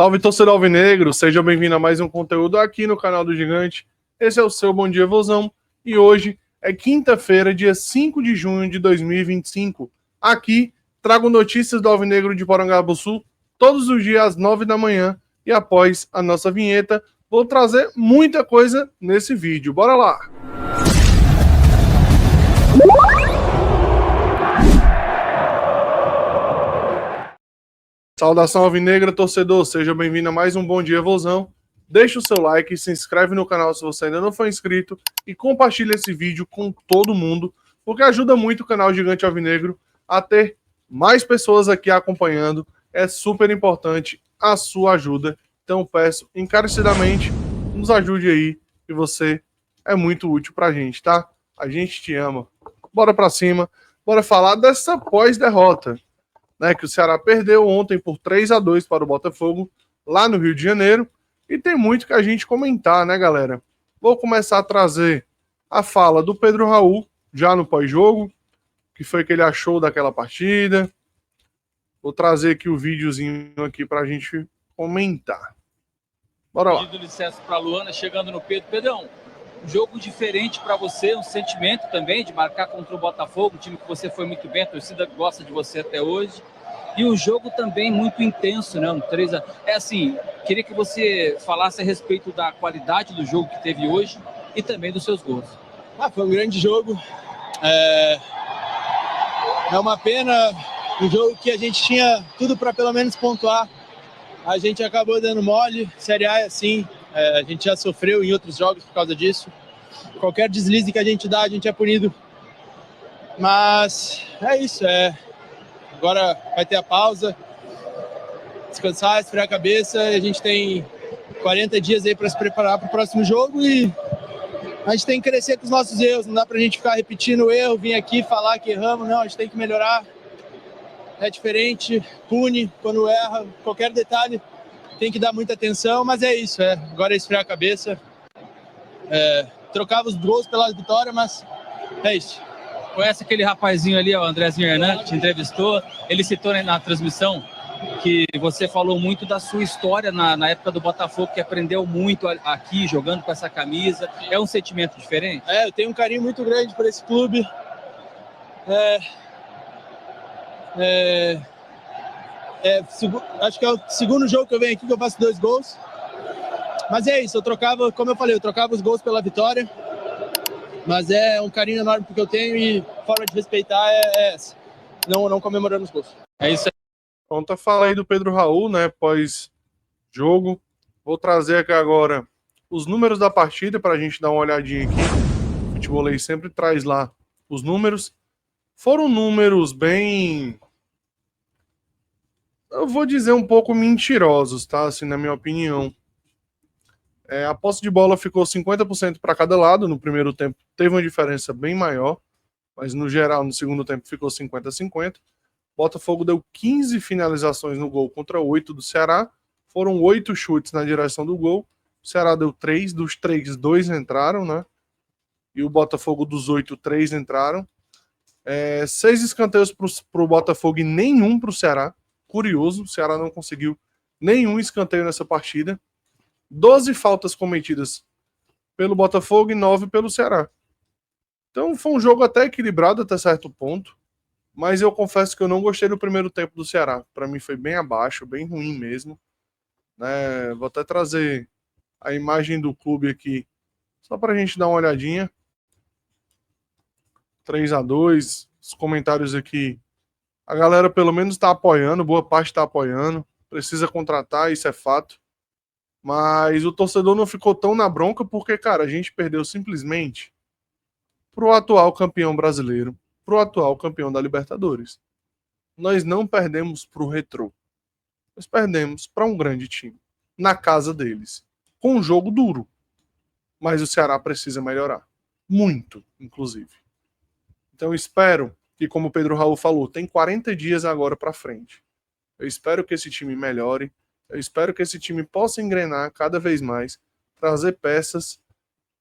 Salve, torcedor alvinegro, seja bem-vindo a mais um conteúdo aqui no canal do Gigante. Esse é o seu Bom Dia Vozão e hoje é quinta-feira, dia 5 de junho de 2025. Aqui trago notícias do Alvinegro de Porangabuçu todos os dias às 9 da manhã e após a nossa vinheta vou trazer muita coisa nesse vídeo. Bora lá! Saudação alvinegra, torcedor, seja bem-vindo a mais um Bom Dia Vozão. Deixa o seu like, se inscreve no canal se você ainda não for inscrito e compartilha esse vídeo com todo mundo, porque ajuda muito o canal Gigante Alvinegro a ter mais pessoas aqui acompanhando. É super importante a sua ajuda, então peço encarecidamente, nos ajude aí, que você é muito útil pra gente, tá? A gente te ama. Bora pra cima, bora falar dessa pós-derrota, né, que o Ceará perdeu ontem por 3-2 para o Botafogo, lá no Rio de Janeiro, e tem muito que a gente comentar, né, galera? Vou começar a trazer a fala do Pedro Raul, já no pós-jogo, que foi que ele achou daquela partida. Vou trazer aqui o videozinho aqui para a gente comentar. Bora lá. Pedido licença para a Luana, chegando no Pedro. Pedrão, um jogo diferente para você, um sentimento também de marcar contra o Botafogo, um time que você foi muito bem, a torcida gosta de você até hoje. E um jogo também muito intenso, né? Um 3-1. É assim, queria que você falasse a respeito da qualidade do jogo que teve hoje e também dos seus gols. Foi um grande jogo. É uma pena, um jogo que a gente tinha tudo para pelo menos pontuar. A gente acabou dando mole. Série A é assim, a gente já sofreu em outros jogos por causa disso. Qualquer deslize que a gente dá, a gente é punido. Mas é isso, agora vai ter a pausa, descansar, esfriar a cabeça. A gente tem 40 dias aí para se preparar para o próximo jogo e a gente tem que crescer com os nossos erros. Não dá para a gente ficar repetindo o erro, vir aqui falar que erramos. Não, a gente tem que melhorar. É diferente, pune quando erra, qualquer detalhe tem que dar muita atenção, mas é isso, agora é esfriar a cabeça, trocava os gols pela vitória, mas é isso. Conhece aquele rapazinho ali, o Andrezinho Hernandes, te entrevistou, ele citou na transmissão que você falou muito da sua história na época do Botafogo, que aprendeu muito aqui, jogando com essa camisa. É um sentimento diferente? Eu tenho um carinho muito grande por esse clube. Acho que é o segundo jogo que eu venho aqui que eu faço 2 gols. Mas é isso, como eu falei, eu trocava os gols pela vitória. Mas é um carinho enorme porque eu tenho e forma de respeitar é essa. Não comemorando os gols. É isso aí. Pronto, a fala aí do Pedro Raul, né, pós-jogo. Vou trazer aqui agora os números da partida para a gente dar uma olhadinha aqui. O Futebolês sempre traz lá os números. Foram números bem, eu vou dizer, um pouco mentirosos, tá? Assim, na minha opinião. A posse de bola ficou 50% para cada lado. No primeiro tempo teve uma diferença bem maior, mas no geral, no segundo tempo ficou 50-50. Botafogo deu 15 finalizações no gol contra 8 do Ceará. Foram 8 chutes na direção do gol. O Ceará deu 3, dos 3, 2 entraram, né? E o Botafogo dos 8, 3 entraram. 6 escanteios para o Botafogo e nenhum para o Ceará. Curioso, o Ceará não conseguiu nenhum escanteio nessa partida. 12 faltas cometidas pelo Botafogo e 9 pelo Ceará. Então foi um jogo até equilibrado até certo ponto, mas eu confesso que eu não gostei do primeiro tempo do Ceará. Para mim foi bem abaixo, bem ruim mesmo. Vou até trazer a imagem do clube aqui, só para a gente dar uma olhadinha. 3-2, os comentários aqui. A galera pelo menos está apoiando, boa parte está apoiando. Precisa contratar, isso é fato. Mas o torcedor não ficou tão na bronca porque, cara, a gente perdeu simplesmente pro atual campeão brasileiro, pro atual campeão da Libertadores. Nós não perdemos pro Retrô. Nós perdemos para um grande time, na casa deles, com um jogo duro. Mas o Ceará precisa melhorar. Muito, inclusive. Então espero que, como o Pedro Raul falou, tem 40 dias agora para frente. Eu espero que esse time melhore. Eu espero que esse time possa engrenar cada vez mais, trazer peças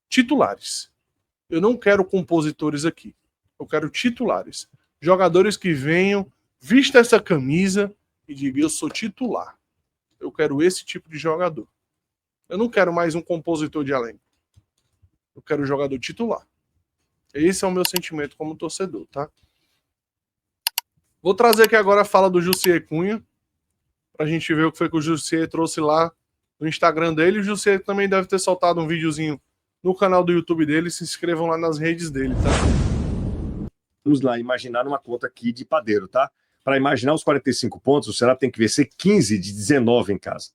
titulares. Eu não quero compositores aqui. Eu quero titulares. Jogadores que venham, vista essa camisa e digam, eu sou titular. Eu quero esse tipo de jogador. Eu não quero mais um compositor de elenco. Eu quero um jogador titular. Esse é o meu sentimento como torcedor, tá? Vou trazer aqui agora a fala do Jussier Cunha, pra gente ver o que foi que o Jussier trouxe lá no Instagram dele. O Jussier também deve ter soltado um videozinho no canal do YouTube dele. Se inscrevam lá nas redes dele, tá? Vamos lá, imaginar uma conta aqui de padeiro, tá? Para imaginar os 45 pontos, o Ceará tem que vencer 15 de 19 em casa.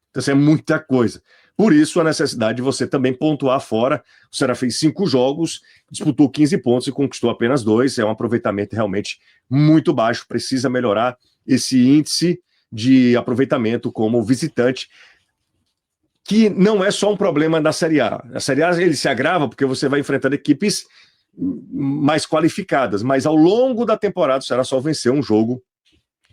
Então, isso é muita coisa. Por isso, a necessidade de você também pontuar fora. O Ceará fez 5 jogos, disputou 15 pontos e conquistou apenas 2. É um aproveitamento realmente muito baixo. Precisa melhorar esse índice de aproveitamento como visitante, que não é só um problema da Série A. A Série A ele se agrava porque você vai enfrentando equipes mais qualificadas, mas ao longo da temporada o Ceará só venceu um jogo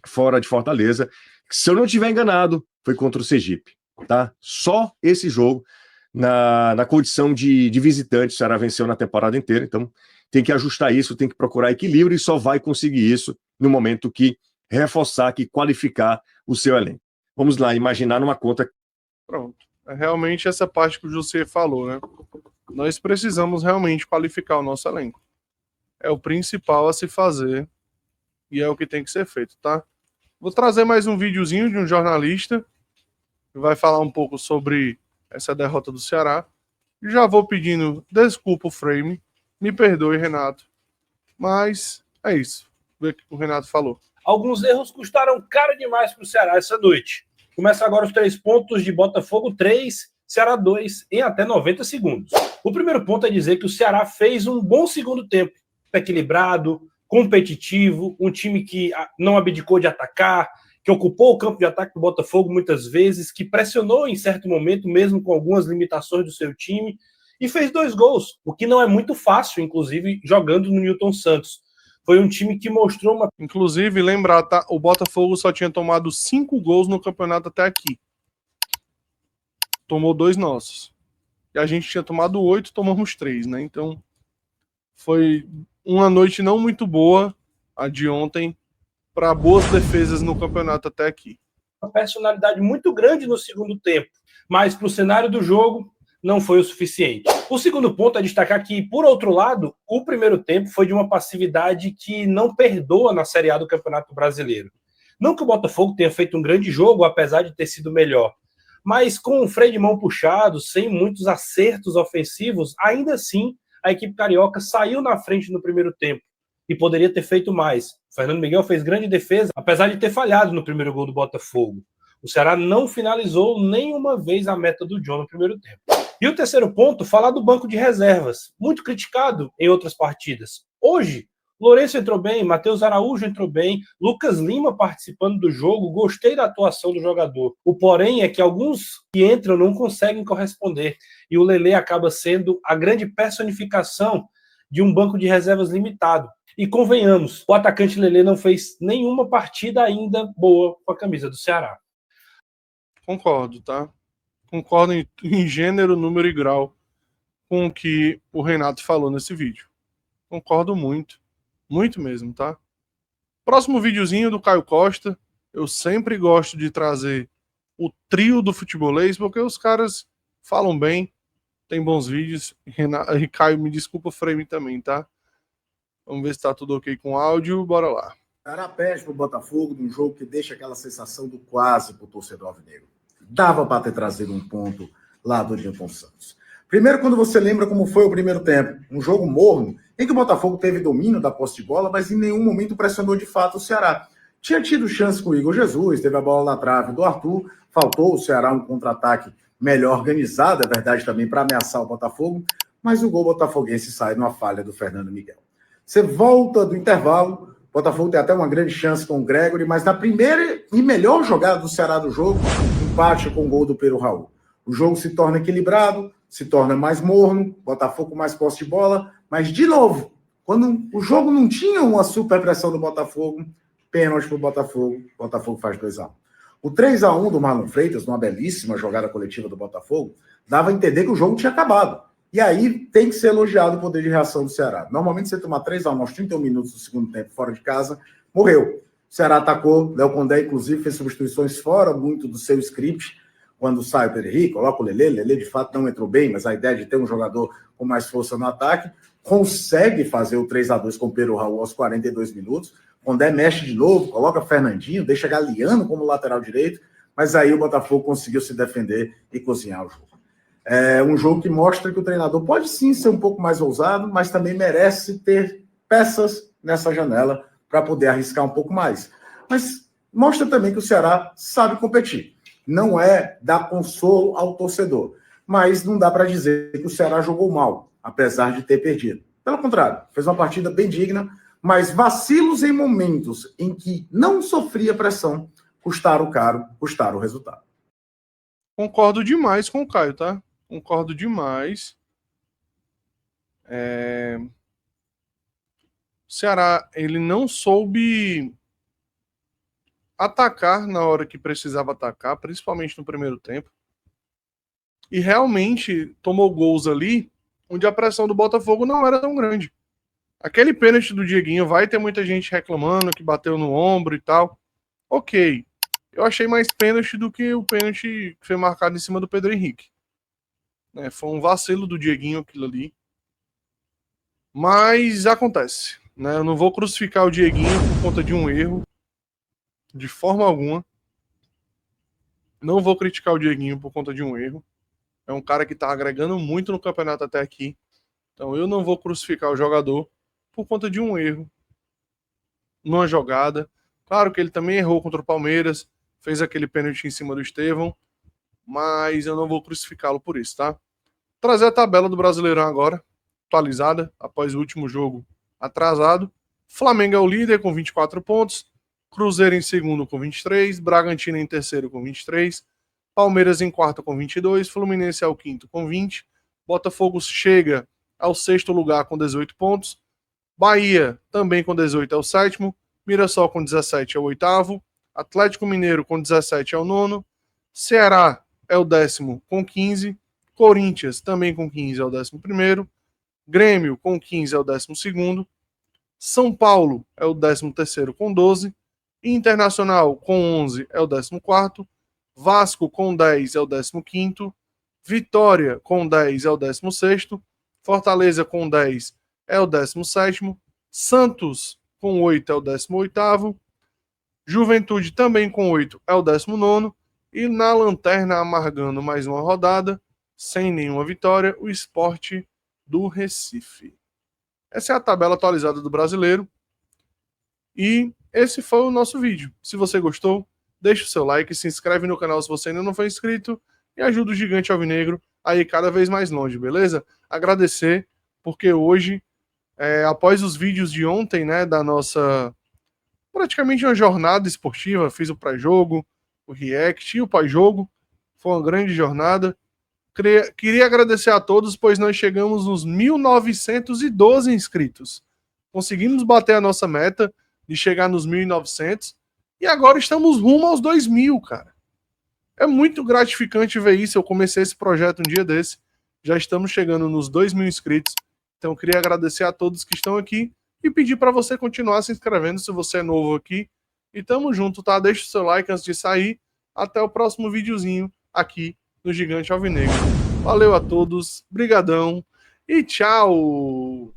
fora de Fortaleza, que, se eu não estiver enganado, foi contra o Sergipe, tá? Só esse jogo, na condição de visitante, o Ceará venceu na temporada inteira, então tem que ajustar isso, tem que procurar equilíbrio e só vai conseguir isso no momento que reforçar, que qualificar o seu elenco. Vamos lá, imaginar numa conta... Pronto. É realmente essa parte que o José falou, né? Nós precisamos realmente qualificar o nosso elenco. É o principal a se fazer e é o que tem que ser feito, tá? Vou trazer mais um videozinho de um jornalista que vai falar um pouco sobre essa derrota do Ceará. E já vou pedindo desculpa o frame. Me perdoe, Renato. Mas é isso. Vê o que o Renato falou. Alguns erros custaram caro demais para o Ceará essa noite. Começa agora os 3 pontos de Botafogo 3, Ceará 2, em até 90 segundos. O primeiro ponto é dizer que o Ceará fez um bom segundo tempo. Equilibrado, competitivo, um time que não abdicou de atacar, que ocupou o campo de ataque do Botafogo muitas vezes, que pressionou em certo momento, mesmo com algumas limitações do seu time, e fez 2 gols, o que não é muito fácil, inclusive, jogando no Newton Santos. Foi um time que mostrou uma... Inclusive, lembrar, tá? O Botafogo só tinha tomado 5 gols no campeonato até aqui. Tomou 2 nossos. E a gente tinha tomado 8, tomamos 3, né? Então, foi uma noite não muito boa, a de ontem, para boas defesas no campeonato até aqui. Uma personalidade muito grande no segundo tempo, mas para o cenário do jogo não foi o suficiente. O segundo ponto é destacar que, por outro lado, o primeiro tempo foi de uma passividade que não perdoa na Série A do Campeonato Brasileiro. Não que o Botafogo tenha feito um grande jogo, apesar de ter sido melhor, mas com o freio de mão puxado, sem muitos acertos ofensivos, ainda assim a equipe carioca saiu na frente no primeiro tempo e poderia ter feito mais. O Fernando Miguel fez grande defesa, apesar de ter falhado no primeiro gol do Botafogo. O Ceará não finalizou nenhuma vez a meta do John no primeiro tempo. E o terceiro ponto, falar do banco de reservas, muito criticado em outras partidas. Hoje, Lourenço entrou bem, Matheus Araújo entrou bem, Lucas Lima participando do jogo, gostei da atuação do jogador. O porém é que alguns que entram não conseguem corresponder, e o Lelê acaba sendo a grande personificação de um banco de reservas limitado. E convenhamos, o atacante Lelê não fez nenhuma partida ainda boa com a camisa do Ceará. Concordo, tá? Concordo em gênero, número e grau com o que o Renato falou nesse vídeo. Concordo muito. Muito mesmo, tá? Próximo videozinho do Caio Costa. Eu sempre gosto de trazer o trio do futebolês, porque os caras falam bem, tem bons vídeos. E Caio, me desculpa o frame também, tá? Vamos ver se tá tudo ok com o áudio. Bora lá. Ceará perde pro Botafogo num jogo que deixa aquela sensação do quase pro torcedor alvinegro. Dava para ter trazido um ponto lá do Newton Santos. Primeiro, quando você lembra como foi o primeiro tempo, um jogo morno, em que o Botafogo teve domínio da posse de bola, mas em nenhum momento pressionou de fato o Ceará. Tinha tido chance com o Igor Jesus, teve a bola na trave do Arthur, faltou o Ceará um contra-ataque melhor organizado, é verdade também, para ameaçar o Botafogo, mas o gol botafoguense sai numa falha do Fernando Miguel. Você volta do intervalo, o Botafogo tem até uma grande chance com o Gregory, mas na primeira e melhor jogada do Ceará do jogo, empate com o gol do Pedro Raul. O jogo se torna equilibrado, se torna mais morno, Botafogo mais posse de bola, mas de novo, quando o jogo não tinha uma super pressão do Botafogo, pênalti pro Botafogo, o Botafogo faz 2-1. O 3-1 do Marlon Freitas, numa belíssima jogada coletiva do Botafogo, dava a entender que o jogo tinha acabado. E aí tem que ser elogiado o poder de reação do Ceará. Normalmente você tomar 3-1 aos 31 minutos do segundo tempo fora de casa, morreu. Ceará atacou, Léo Condé, inclusive, fez substituições fora muito do seu script, quando sai o Pedro Henrique, coloca o Lelê de fato não entrou bem, mas a ideia de ter um jogador com mais força no ataque, consegue fazer o 3-2 com o Pedro Raul aos 42 minutos, Condé mexe de novo, coloca Fernandinho, deixa Galeano como lateral direito, mas aí o Botafogo conseguiu se defender e cozinhar o jogo. É um jogo que mostra que o treinador pode sim ser um pouco mais ousado, mas também merece ter peças nessa janela para poder arriscar um pouco mais. Mas mostra também que o Ceará sabe competir. Não é dar consolo ao torcedor, mas não dá para dizer que o Ceará jogou mal, apesar de ter perdido. Pelo contrário, fez uma partida bem digna, mas vacilos em momentos em que não sofria pressão custaram caro, custaram o resultado. Concordo demais com o Caio, tá? Concordo demais. O Ceará, ele não soube atacar na hora que precisava atacar, principalmente no primeiro tempo. E realmente tomou gols ali onde a pressão do Botafogo não era tão grande. Aquele pênalti do Dieguinho, vai ter muita gente reclamando que bateu no ombro e tal. Ok. Eu achei mais pênalti do que o pênalti que foi marcado em cima do Pedro Henrique. Foi um vacilo do Dieguinho aquilo ali. Mas acontece. Eu não vou crucificar o Dieguinho por conta de um erro. De forma alguma. Não vou criticar o Dieguinho por conta de um erro. É um cara que está agregando muito no campeonato até aqui. Então eu não vou crucificar o jogador por conta de um erro numa jogada. Claro que ele também errou contra o Palmeiras, fez aquele pênalti em cima do Estevão, mas eu não vou crucificá-lo por isso, tá? Trazer a tabela do Brasileirão agora, atualizada, após o último jogo atrasado. Flamengo é o líder com 24 pontos, Cruzeiro em segundo com 23, Bragantino em terceiro com 23, Palmeiras em quarto com 22, Fluminense é o quinto com 20, Botafogo chega ao sexto lugar com 18 pontos, Bahia também com 18 é o sétimo, Mirassol com 17 é o oitavo, Atlético Mineiro com 17 é o nono, Ceará é o décimo com 15, Corinthians também com 15 é o 11º, Grêmio com 15 é o 12º, São Paulo é o 13º com 12, Internacional com 11 é o 14º, Vasco com 10 é o 15º, Vitória com 10 é o 16º, Fortaleza com 10 é o 17º, Santos com 8 é o 18º, Juventude também com 8 é o 19º, e na lanterna, amargando mais uma rodada, sem nenhuma vitória, o Sport do Recife. Essa é a tabela atualizada do Brasileiro. E esse foi o nosso vídeo. Se você gostou, deixa o seu like, se inscreve no canal se você ainda não foi inscrito e ajuda o Gigante Alvinegro a ir cada vez mais longe, beleza? Agradecer, porque hoje, após os vídeos de ontem, da nossa praticamente uma jornada esportiva, fiz o pré-jogo, o react e o pós-jogo, foi uma grande jornada. Queria agradecer a todos, pois nós chegamos nos 1.912 inscritos. Conseguimos bater a nossa meta de chegar nos 1.900 e agora estamos rumo aos 2.000, cara. É muito gratificante ver isso. Eu comecei esse projeto um dia desse, já estamos chegando nos 2.000 inscritos. Então eu queria agradecer a todos que estão aqui e pedir para você continuar se inscrevendo se você é novo aqui. E tamo junto, tá? Deixa o seu like antes de sair. Até o próximo videozinho aqui no Gigante Alvinegro. Valeu a todos, brigadão e tchau!